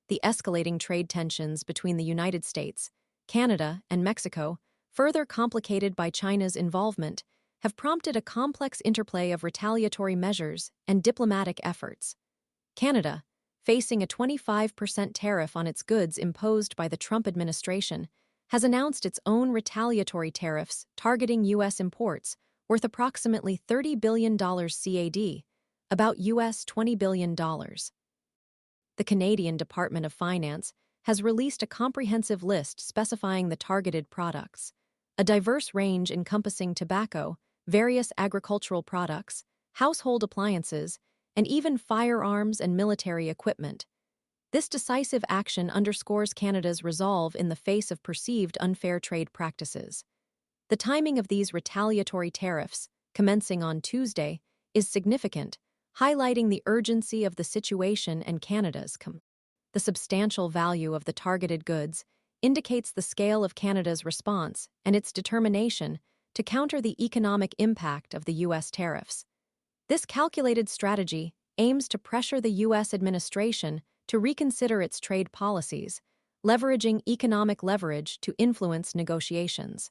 The escalating trade tensions between the United States, Canada, and Mexico, further complicated by China's involvement, have prompted a complex interplay of retaliatory measures and diplomatic efforts. Canada, facing a 25% tariff on its goods imposed by the Trump administration, has announced its own retaliatory tariffs targeting U.S. imports worth approximately $30 billion CAD, about US $20 billion. The Canadian Department of Finance has released a comprehensive list specifying the targeted products, a diverse range encompassing tobacco, various agricultural products, household appliances, and even firearms and military equipment. This decisive action underscores Canada's resolve in the face of perceived unfair trade practices. The timing of these retaliatory tariffs, commencing on Tuesday, is significant, highlighting the urgency of the situation and Canada's The substantial value of the targeted goods indicates the scale of Canada's response and its determination to counter the economic impact of the U.S. tariffs. This calculated strategy aims to pressure the U.S. administration to reconsider its trade policies, leveraging economic leverage to influence negotiations.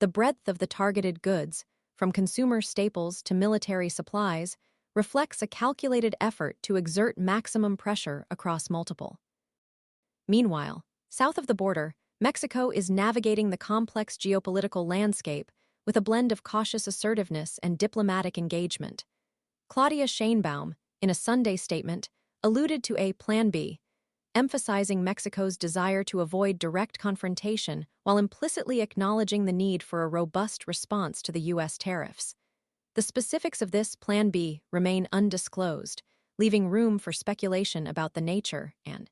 The breadth of the targeted goods, from consumer staples to military supplies, reflects a calculated effort to exert maximum pressure across multiple. Meanwhile, south of the border, Mexico is navigating the complex geopolitical landscape with a blend of cautious assertiveness and diplomatic engagement. Claudia Sheinbaum, in a Sunday statement, alluded to a Plan B, emphasizing Mexico's desire to avoid direct confrontation while implicitly acknowledging the need for a robust response to the U.S. tariffs. The specifics of this Plan B remain undisclosed, leaving room for speculation about the nature and.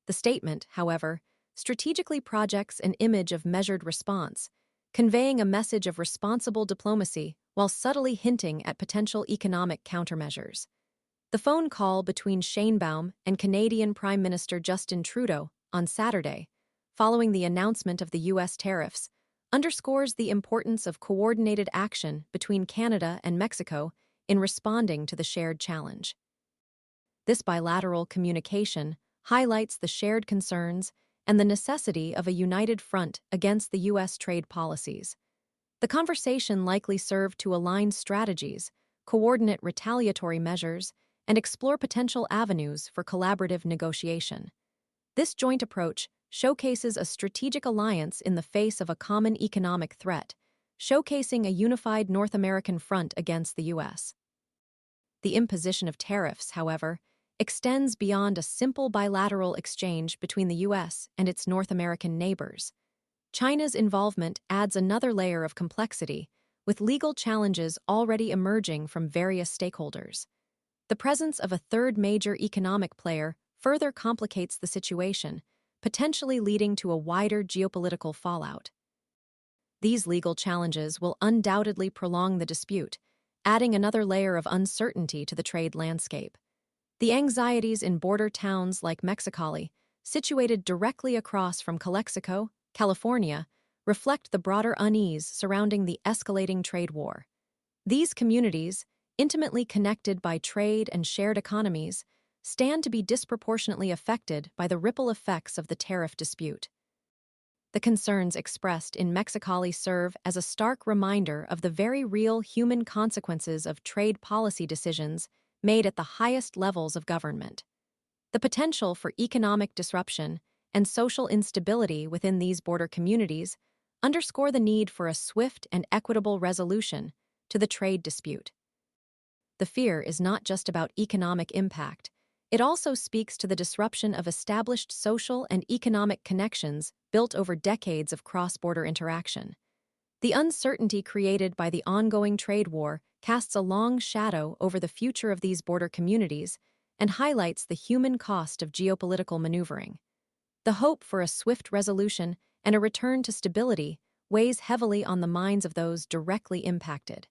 The statement, however, strategically projects an image of measured response, conveying a message of responsible diplomacy while subtly hinting at potential economic countermeasures. The phone call between Sheinbaum and Canadian Prime Minister Justin Trudeau on Saturday, following the announcement of the U.S. tariffs, underscores the importance of coordinated action between Canada and Mexico in responding to the shared challenge. This bilateral communication highlights the shared concerns and the necessity of a united front against the U.S. trade policies. The conversation likely served to align strategies, coordinate retaliatory measures, and explore potential avenues for collaborative negotiation. This joint approach showcases a strategic alliance in the face of a common economic threat, showcasing a unified North American front against the U.S. The imposition of tariffs, however, extends beyond a simple bilateral exchange between the U.S. and its North American neighbors. China's involvement adds another layer of complexity, with legal challenges already emerging from various stakeholders. The presence of a third major economic player further complicates the situation, potentially leading to a wider geopolitical fallout. These legal challenges will undoubtedly prolong the dispute, adding another layer of uncertainty to the trade landscape. The anxieties in border towns like Mexicali, situated directly across from Calexico, California, reflect the broader unease surrounding the escalating trade war. These communities, intimately connected by trade and shared economies, stand to be disproportionately affected by the ripple effects of the tariff dispute. The concerns expressed in Mexicali serve as a stark reminder of the very real human consequences of trade policy decisions made at the highest levels of government. The potential for economic disruption and social instability within these border communities underscore the need for a swift and equitable resolution to the trade dispute. The fear is not just about economic impact, it also speaks to the disruption of established social and economic connections built over decades of cross-border interaction. The uncertainty created by the ongoing trade war casts a long shadow over the future of these border communities and highlights the human cost of geopolitical maneuvering. The hope for a swift resolution and a return to stability weighs heavily on the minds of those directly impacted.